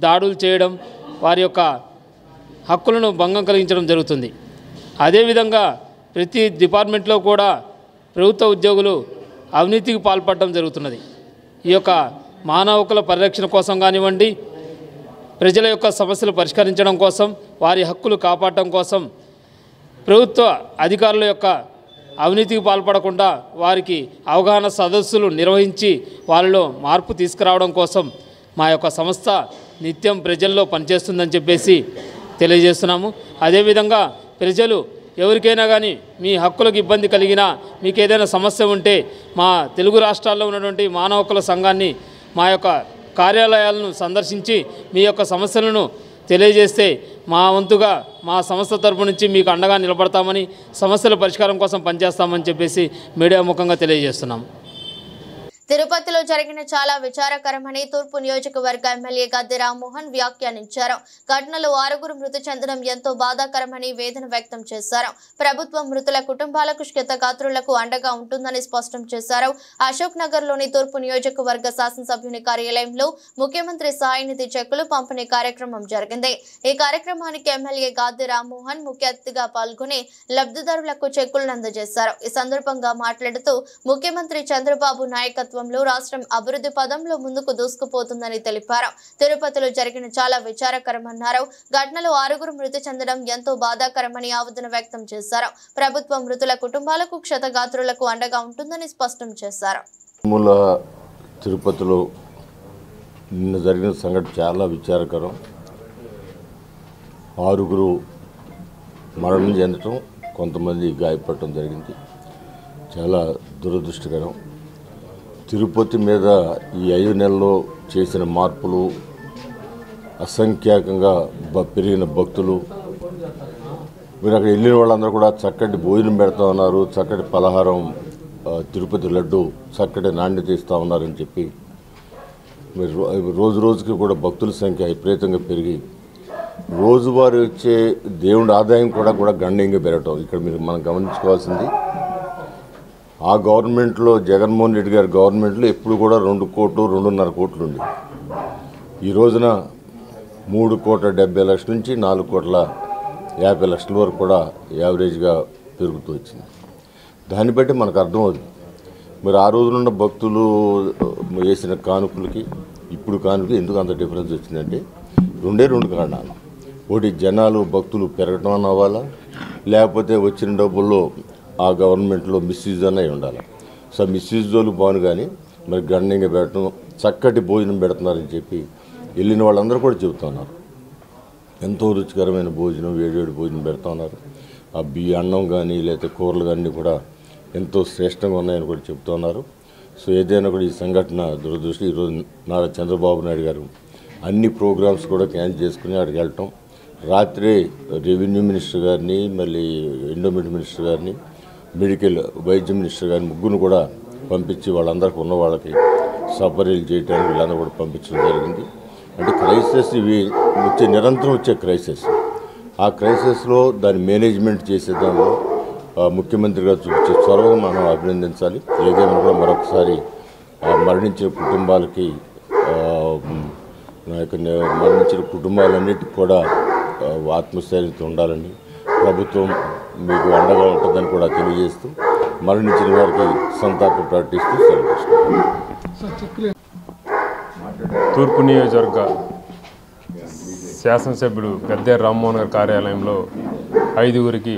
దాడులు చేయడం, వారి యొక్క హక్కులను భంగం కలిగించడం జరుగుతుంది. అదేవిధంగా ప్రతి డిపార్ట్మెంట్లో కూడా ప్రభుత్వ ఉద్యోగులు అవినీతికి పాల్పడడం జరుగుతున్నది. ఈ యొక్క మానవ హక్కుల పరిరక్షణ కోసం కానివ్వండి, ప్రజల యొక్క సమస్యలు పరిష్కరించడం కోసం, వారి హక్కులు కాపాడటం కోసం ప్రభుత్వ అధికారుల యొక్క అవినీతికి పాల్పడకుండా వారికి అవగాహన సదస్సులు నిర్వహించి వాళ్ళలో మార్పు తీసుకురావడం కోసం మా యొక్క సంస్థ నిత్యం ప్రజల్లో పనిచేస్తుందని చెప్పేసి తెలియజేస్తున్నాము. అదేవిధంగా ప్రజలు ఎవరికైనా కానీ మీ హక్కులకు ఇబ్బంది కలిగినా, మీకు ఏదైనా సమస్య ఉంటే మా తెలుగు రాష్ట్రాల్లో ఉన్నటువంటి మానవ హక్కుల సంఘాన్ని, మా యొక్క కార్యాలయాలను సందర్శించి మీ యొక్క సమస్యలను తెలియజేస్తే మా వంతుగా మా సంస్థ తరపు నుంచి మీకు అండగా నిలబడతామని, సమస్యల పరిష్కారం కోసం పనిచేస్తామని చెప్పేసి మీడియా ముఖంగా తెలియజేస్తున్నాం. తిరుపతిలో జరిగిన చాలా విచారకరమని తూర్పు నియోజకవర్గ ఎమ్మెల్యే గద్దె రామ్మోహన్ వ్యాఖ్యానించారు. ఘటనలో 6 మృతి చెందడం ఎంతో బాధాకరమని వేదన వ్యక్తం చేశారు. ప్రభుత్వం మృతుల కుటుంబాలకు క్షతగాత్రులకు అండగా ఉంటుందని స్పష్టం చేశారు. అశోక్ నగర్ లోని తూర్పు నియోజకవర్గ శాసనసభ్యుని కార్యాలయంలో ముఖ్యమంత్రి సాయనిధి చెక్కులు పంపిణీ కార్యక్రమం జరిగింది. ఈ కార్యక్రమానికి ఎమ్మెల్యే గద్దె రామ్మోహన్ ముఖ్య అతిథిగా పాల్గొని లబ్ధిదారులకు చెక్కులను అందజేశారు. ఈ సందర్భంగా మాట్లాడుతూ ముఖ్యమంత్రి చంద్రబాబు నాయకత్వం రాష్ట్రం అభివృద్ధి పదంలో ముందుకు దూసుకుపోతుందని తెలిపారు. తిరుపతిలో జరిగిన చాలా విచారకరమన్నారు. ఘటనలో 6 మృతి చెందడం ఎంతో బాధాకరమని ఆవేదన వ్యక్తం చేశారు. ప్రభుత్వం మృతుల కుటుంబాలకు క్షతగాత్రులకు అండగా ఉంటుందని స్పష్టం చేశారు. తిరుపతిలో నిన్న జరిగిన సంఘటన చాలా విచారకరం. 6 మరణం చెందడం, కొంతమంది గాయపడటం జరిగింది. చాలా దురదృష్టకరం. తిరుపతి మీద ఈ 5 నెలల్లో చేసిన మార్పులు, అసంఖ్యాకంగా పెరిగిన భక్తులు, మీరు అక్కడ వెళ్ళిన వాళ్ళందరూ కూడా చక్కటి భోజనం పెడతా ఉన్నారు, చక్కటి పలహారం, తిరుపతి లడ్డు చక్కటి నాణ్యత ఇస్తూ ఉన్నారని చెప్పి మీరు రోజు రోజుకి కూడా భక్తుల సంఖ్య విపరీతంగా పెరిగి రోజువారీ వచ్చే దేవుడి ఆదాయం కూడా గణనీయంగా పెరగటం ఇక్కడ మనం గమనించుకోవాల్సింది. ఆ గవర్నమెంట్లో జగన్మోహన్ రెడ్డి గారి గవర్నమెంట్లో ఎప్పుడు కూడా 2 కోట్లు 2.5 కోట్లు ఉంది. ఈ రోజున 3,70,00,000 నుంచి 4,50,00,000 వరకు కూడా యావరేజ్గా పెరుగుతూ వచ్చింది. దాన్ని బట్టి మనకు అర్థమవుతుంది. మరి ఆ రోజునున్న భక్తులు వేసిన కానుకలకి ఇప్పుడు కానుకలు ఎందుకు అంత డిఫరెన్స్ వచ్చిందంటే 2 కారణాలు. ఒకటి, జనాలు భక్తులు పెరగటం అవ్వాలా, లేకపోతే వచ్చిన డబ్బుల్లో ఆ గవర్నమెంట్లో మిస్యూజ్ అన్నవి ఉండాలి. సో మిస్యూజ్ జోలు బాగుంది, కానీ మరి గణనీయంగా పెట్టడం, చక్కటి భోజనం పెడుతున్నారని చెప్పి వెళ్ళిన వాళ్ళందరూ కూడా చెబుతున్నారు ఎంతో రుచికరమైన భోజనం, వేడివేడి భోజనం పెడతా ఉన్నారు. ఆ అన్నం కానీ లేకపోతే కూరలు కానీ కూడా ఎంతో శ్రేష్టంగా ఉన్నాయని కూడా చెప్తున్నారు. సో ఏదైనా కూడా ఈ సంఘటన దురదృష్టి. ఈరోజు నారా చంద్రబాబు నాయుడు గారు అన్ని ప్రోగ్రామ్స్ కూడా క్యాన్సిల్ చేసుకుని అక్కడికి వెళ్ళటం, రాత్రి రెవెన్యూ మినిస్టర్ గారిని, మళ్ళీ ఎండోమెంట్ మినిస్టర్ గారిని, మెడికల్ వైద్య మినిస్టర్ గారిని ముగ్గురు కూడా పంపించి వాళ్ళందరికీ ఉన్న వాళ్ళకి సపరీలు చేయడానికి వీళ్ళందరూ కూడా పంపించడం జరిగింది. అంటే క్రైసిస్ ఇవి నిరంతరం వచ్చే క్రైసిస్. ఆ క్రైసిస్లో దాని మేనేజ్మెంట్ చేసే దానిలో ముఖ్యమంత్రి గారు చూపించే చొరవ మనం అభినందించాలి. ఏదైనా కూడా మరొకసారి మరణించిన కుటుంబాలకి మరణించిన కుటుంబాలన్నిటికీ కూడా ఆత్మస్థైర్యంతో ఉండాలని ప్రభుత్వం మీకు అండగా ఉంటుందని కూడా తెలియజేస్తూ మరణించిన వారికి సంతాపం ప్రకటిస్తూ సెలవు. తూర్పు నియోజకవర్గ శాసనసభ్యుడు గద్దేర్ రామ్మోహన్ గారి కార్యాలయంలో 5గురికి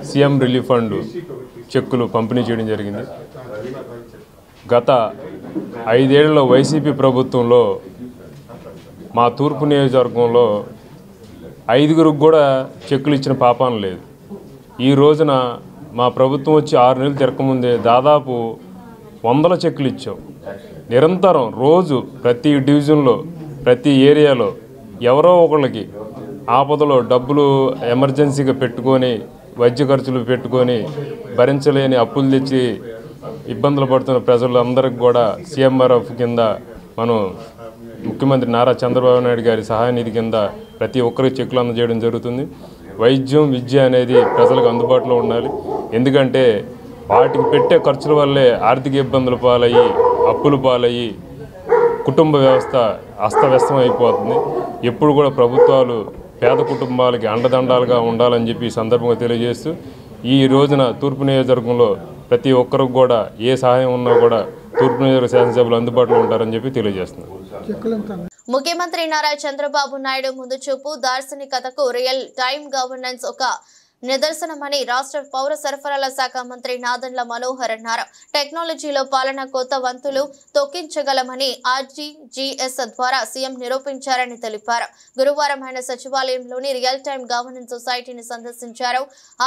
సీఎం రిలీఫ్ ఫండ్ చెక్కులు పంపిణీ చేయడం జరిగింది. గత 5 ఏళ్లలో వైసీపీ ప్రభుత్వంలో మా తూర్పు నియోజకవర్గంలో 5గురికి కూడా చెక్కులు ఇచ్చిన పాపాన లేదు. ఈ రోజున మా ప్రభుత్వం వచ్చి 6 నెలలు తిరగకముందే దాదాపు 100 చెక్కులు ఇచ్చాం. నిరంతరం రోజు ప్రతి డివిజన్లో ప్రతి ఏరియాలో ఎవరో ఒకళ్ళకి ఆపదలో డబ్బులు ఎమర్జెన్సీగా పెట్టుకొని వైద్య ఖర్చులు పెట్టుకొని భరించలేని అప్పులు తెచ్చి ఇబ్బందులు పడుతున్న ప్రజలందరికీ కూడా సీఎంఆర్ఎఫ్ కింద మనం ముఖ్యమంత్రి నారా చంద్రబాబు నాయుడు గారి సహాయ నిధి కింద ప్రతి ఒక్కరికి చెక్కులు అందజేయడం జరుగుతుంది. వైద్యం, విద్య అనేది ప్రజలకు అందుబాటులో ఉండాలి. ఎందుకంటే వాటికి పెట్టే ఖర్చుల వల్లే ఆర్థిక ఇబ్బందులు పాలయ్యి, అప్పులు పాలయ్యి కుటుంబ వ్యవస్థ అస్తవ్యస్తం అయిపోతుంది. ఎప్పుడు కూడా ప్రభుత్వాలు పేద కుటుంబాలకి అండదండాలుగా ఉండాలని చెప్పి ఈ సందర్భంగా తెలియజేస్తూ ఈ రోజున తూర్పు నియోజకవర్గంలో ప్రతి ఒక్కరికి కూడా ఏ సహాయం ఉన్నా కూడా తూర్పు నియోజకవర్గ శాసనసభ్యులు అందుబాటులో ఉంటారని చెప్పి తెలియజేస్తున్నారు. ముఖ్యమంత్రి నారా చంద్రబాబు నాయుడు ముందు చూపు, దార్శనికతకు రియల్ టైమ్ గవర్నెన్స్ ఒక నిదర్శనమని రాష్ట్ర పౌర సరఫరాల శాఖ మంత్రి నాదెండ్ల మనోహర్ అన్నారు. టెక్నాలజీలో పాలన కొత్త వంతులు తొక్కించగలమని ఆర్టీజీఎస్ ద్వారా సీఎం నిరూపించారని తెలిపారు. గురువారం ఆయన సచివాలయంలోని రియల్ టైమ్ గవర్నెన్స్ సొసైటీని సందర్శించారు.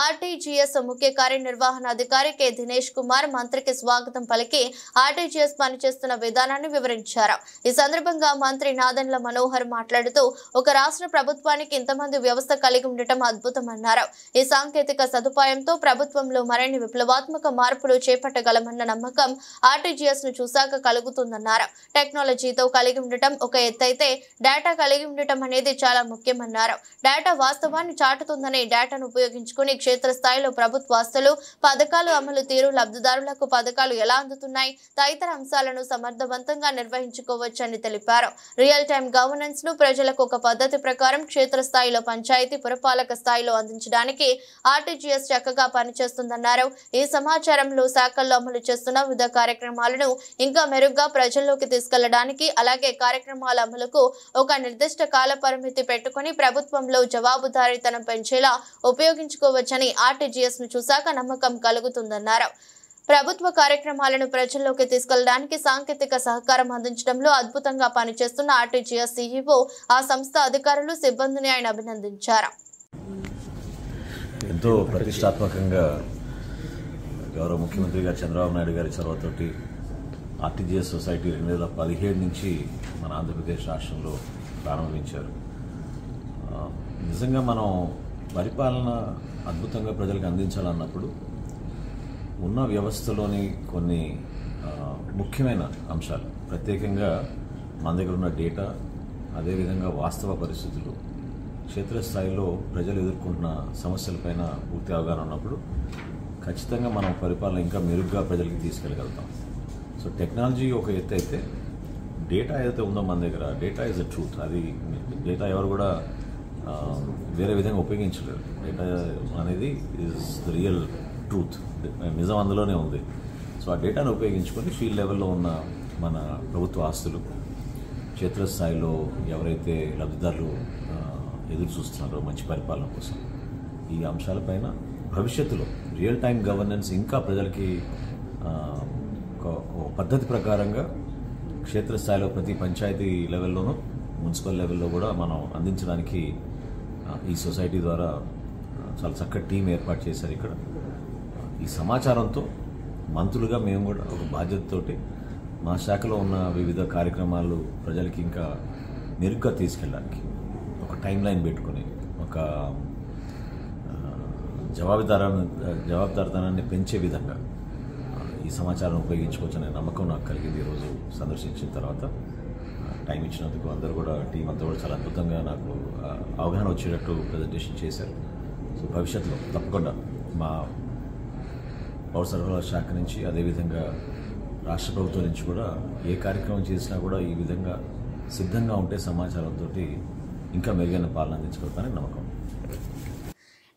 ఆర్టీజీఎస్ ముఖ్య కార్యనిర్వహణాధికారి కె దినేష్ కుమార్ మంత్రికి స్వాగతం పలికి ఆర్టీజీఎస్ పనిచేస్తున్న విధానాన్ని వివరించారు. ఈ సందర్భంగా మంత్రి నాదెండ్ల మనోహర్ మాట్లాడుతూ ఒక రాష్ట్ర ప్రభుత్వానికి ఇంతమంది వ్యవస్థ కలిగి ఉండటం అద్భుతమన్నారు. ఈ సాంకేతిక సదుపాయంతో ప్రభుత్వంలో మరిన్ని విప్లవాత్మక మార్పులు చేపట్టగలమన్న నమ్మకం ఆర్టీజీఎస్ ను చూశాక కలుగుతుందన్నారు. టెక్నాలజీతో కలిగి ఉండటం ఒక ఎత్తైతే డేటా కలిగి ఉండటం అనేది చాలా ముఖ్యమన్నారు. డేటా వాస్తవాన్ని చాటుతుందని డేటాను ఉపయోగించుకుని క్షేత్రస్థాయిలో ప్రభుత్వ ఆస్తులు, పథకాలు అమలు తీరు, లబ్ధిదారులకు పథకాలు ఎలా అందుతున్నాయి తదితర అంశాలను సమర్థవంతంగా నిర్వహించుకోవచ్చని తెలిపారు. రియల్ టైమ్ గవర్నెన్స్ ను ప్రజలకు ఒక పద్ధతి ప్రకారం క్షేత్రస్థాయిలో పంచాయతీ పురపాలక స్థాయిలో అందించడానికి ఆర్టీజీఎస్ చక్కగా పనిచేస్తుందన్నారు. ఈ సమాచారంలో శాఖల్లో అమలు చేస్తున్న వివిధ కార్యక్రమాలను ఇంకా మెరుగ్గా ప్రజల్లోకి తీసుకెళ్లడానికి, అలాగే కార్యక్రమాల అమలుకు ఒక నిర్దిష్ట కాల పరిమితి పెట్టుకుని ప్రభుత్వంలో జవాబుదారీతనం పెంచేలా ఉపయోగించుకోవచ్చని ఆర్టీజీఎస్ ను చూశాక నమ్మకం కలుగుతుందన్నారు. ప్రభుత్వ కార్యక్రమాలను ప్రజల్లోకి తీసుకెళ్లడానికి సాంకేతిక సహకారం అందించడంలో అద్భుతంగా పనిచేస్తున్న ఆర్టీజీఎస్ సీఈఓ, ఆ సంస్థ అధికారులు, సిబ్బందిని ఆయన అభినందించారు. ఎంతో ప్రతిష్టాత్మకంగా గౌరవ ముఖ్యమంత్రి గారు చంద్రబాబు నాయుడు గారి చొరవతోటి ఆర్టీజీఎస్ సొసైటీ 2017 నుంచి మన ఆంధ్రప్రదేశ్ రాష్ట్రంలో ప్రారంభించారు. నిజంగా మనం పరిపాలన అద్భుతంగా ప్రజలకు అందించాలన్నప్పుడు ఉన్న వ్యవస్థలోని కొన్ని ముఖ్యమైన అంశాలు, ప్రత్యేకంగా మన దగ్గర ఉన్న డేటా, అదేవిధంగా వాస్తవ పరిస్థితులు, క్షేత్రస్థాయిలో ప్రజలు ఎదుర్కొంటున్న సమస్యలపైన పూర్తి అవగాహన ఉన్నప్పుడు ఖచ్చితంగా మనం పరిపాలన ఇంకా మెరుగ్గా ప్రజలకి తీసుకెళ్ళగలుగుతాం. సో టెక్నాలజీ ఒక ఎత్తు అయితే డేటా ఏదైతే ఉందో మన దగ్గర, డేటా ఈజ్ అ ట్రూత్. అది డేటా ఎవరు కూడా వేరే విధంగా ఉపయోగించలేరు. డేటా అనేది ఈజ్ ద రియల్ ట్రూత్, నిజం అందులోనే ఉంది. సో ఆ డేటాను ఉపయోగించుకొని ఫీల్డ్ లెవెల్లో ఉన్న మన ప్రభుత్వ ఆస్తులు, క్షేత్రస్థాయిలో ఎవరైతే లబ్ధిదారులు ఎదురు చూస్తున్నారో మంచి పరిపాలన కోసం, ఈ అంశాలపైన భవిష్యత్తులో రియల్ టైం గవర్నెన్స్ ఇంకా ప్రజలకి ఒక పద్ధతి ప్రకారంగా క్షేత్రస్థాయిలో ప్రతి పంచాయతీ లెవెల్లోనూ మున్సిపల్ లెవెల్లో కూడా మనం అందించడానికి ఈ సొసైటీ ద్వారా చాలా చక్కటి టీం ఏర్పాటు చేశారు. ఇక్కడ ఈ సమాచారంతో మంత్రులుగా మేము కూడా ఒక బాధ్యతతోటి మా శాఖలో ఉన్న వివిధ కార్యక్రమాలు ప్రజలకి ఇంకా మెరుగ్గా తీసుకెళ్ళడానికి ఒక టైం లైన్ పెట్టుకుని ఒక జవాబుదారితనాన్ని పెంచే విధంగా ఈ సమాచారం ఉపయోగించుకోవచ్చనే నమ్మకం నాకు కలిగింది. ఈరోజు సందర్శించిన తర్వాత టైం ఇచ్చినందుకు అందరూ కూడా టీం అంతా కూడా చాలా అద్భుతంగా నాకు అవగాహన వచ్చేటట్టు ప్రజెంటేషన్ చేశారు. సో భవిష్యత్తులో తప్పకుండా మా పౌర సరఫరాల శాఖ నుంచి అదేవిధంగా రాష్ట్ర ప్రభుత్వం నుంచి కూడా ఏ కార్యక్రమం చేసినా కూడా ఈ విధంగా సిద్ధంగా ఉంటే సమాచారంతో ఇంకా మెరుగైన పాలన అందించగలుగుతానని నమ్మకం.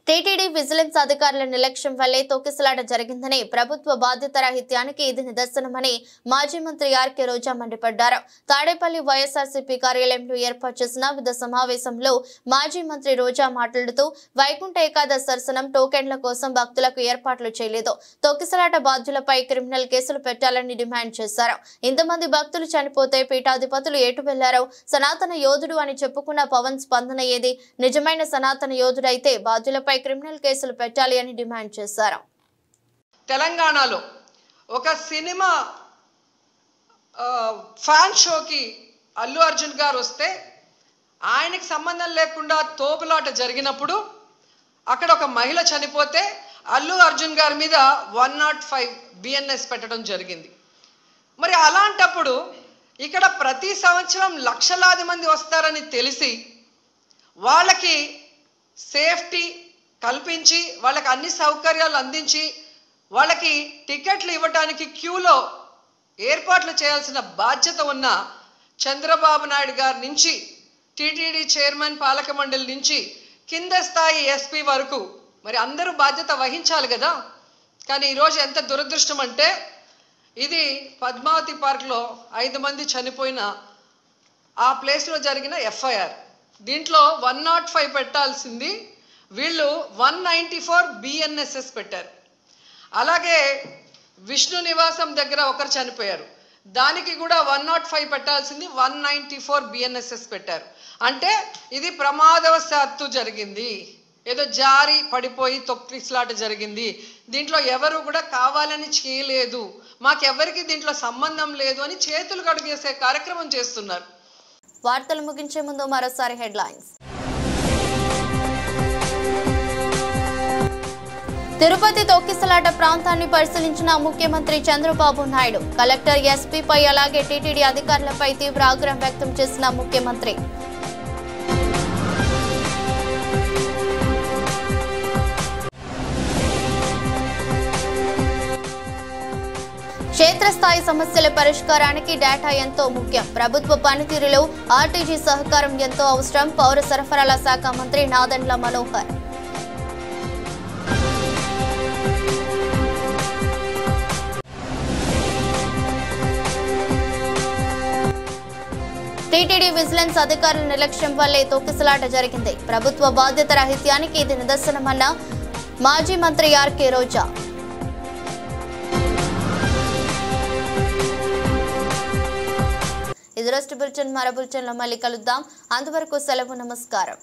టీటీడీ విజిలెన్స్ అధికారుల నిర్లక్ష్యం వల్లే తొక్కిసలాట జరిగిందని, ప్రభుత్వ బాధ్యత రాహిత్యానికి ఇది నిదర్శనమని మాజీ మంత్రి ఆర్కే రోజా మండిపడ్డారు. తాడేపల్లి వైఎస్ఆర్సీపీ కార్యాలయంలో ఏర్పాటు చేసిన విధి సమావేశంలో మాజీ మంత్రి రోజా మాట్లాడుతూ వైకుంఠ ఏకాదశి దర్శనం టోకెన్ల కోసం భక్తులకు ఏర్పాట్లు చేయలేదు, తొక్కిసలాట బాధ్యులపై క్రిమినల్ కేసులు పెట్టాలని డిమాండ్ చేశారు. ఇంతమంది భక్తులు చనిపోతే పీఠాధిపతులు ఎటు వెళ్లారో, సనాతన యోధుడు అని చెప్పుకున్న పవన్ స్పందన ఏది? నిజమైన సనాతన యోధుడైతే బాధ్యులపై క్రిమినల్ కేసులు పెట్టాలి అని డిమాండ్ చేశారు. తెలంగాణలో ఒక సినిమా ఫ్యాన్ షోకి అల్లు అర్జున్ గారు వస్తే ఆయనకి సంబంధం లేకుండా తోపులాట జరిగినప్పుడు అక్కడ ఒక మహిళ చనిపోతే అల్లు అర్జున్ గారి మీద 105 బిఎన్ఎస్ పెట్టడం జరిగింది. మరి అలాంటప్పుడు ఇక్కడ ప్రతి సంవత్సరం లక్షలాది మంది వస్తారని తెలిసి వాళ్ళకి సేఫ్టీ కల్పించి వాళ్ళకి అన్ని సౌకర్యాలు అందించి వాళ్ళకి టికెట్లు ఇవ్వడానికి క్యూలో ఏర్పాట్లు చేయాల్సిన బాధ్యత ఉన్న చంద్రబాబు నాయుడు గారి నుంచి టీటీడీ చైర్మన్ పాలక మండలి నుంచి కింద స్థాయి ఎస్పీ వరకు మరి అందరూ బాధ్యత వహించాలి కదా. కానీ ఈరోజు ఎంత దురదృష్టం అంటే ఇది పద్మావతి పార్క్లో 5 మంది చనిపోయిన ఆ ప్లేస్లో జరిగిన ఎఫ్ఐఆర్. దీంట్లో 105 పెట్టాల్సింది వీళ్ళు 194 బిఎన్ఎస్ఎస్ పెట్టారు. అలాగే విష్ణు నివాసం దగ్గర ఒకరు చనిపోయారు, దానికి కూడా 105 పెట్టాల్సింది 194 బిఎన్ఎస్ఎస్ పెట్టారు. అంటే ఇది ప్రమాదవశాత్తు జరిగింది, ఏదో జారి పడిపోయి తొక్కిసలాట జరిగింది, దీంట్లో ఎవరు కూడా కావాలని చేయలేదు, మాకెవరికి దీంట్లో సంబంధం లేదు అని చేతులు కడిగేసే కార్యక్రమం చేస్తున్నారు. వార్తలు ముగించే ముందు మరోసారి హెడ్లైన్స్. తిరుపతి తొక్కిసలాట ప్రాంతాన్ని పరిశీలించిన ముఖ్యమంత్రి చంద్రబాబు నాయుడు, కలెక్టర్ ఎస్పీపై అలాగే టీటీడీ అధికారులపై తీవ్ర ఆగ్రహం వ్యక్తం చేసిన ముఖ్యమంత్రి. క్షేత్రస్థాయి సమస్యల పరిష్కారానికి డేటా ఎంతో ముఖ్యం, ప్రభుత్వ పనితీరులో ఆర్టీజీ సహకారం ఎంతో అవసరం, పౌర సరఫరాల శాఖ మంత్రి నాదెండ్ల మనోహర్. టీటీడీ విజిలెన్స్ అధికారుల నిర్లక్ష్యం వల్లే తొక్కిసలాట జరిగింది, ప్రభుత్వ బాధ్యత రాహిత్యానికి ఇది నిదర్శనమన్న మాజీ మంత్రి ఆర్కే రోజా. ఇది రోజు బులెటిన్. మరో బులెటిన్లో మళ్ళీ కలుద్దాం. అంతవరకు సెలవు. నమస్కారం.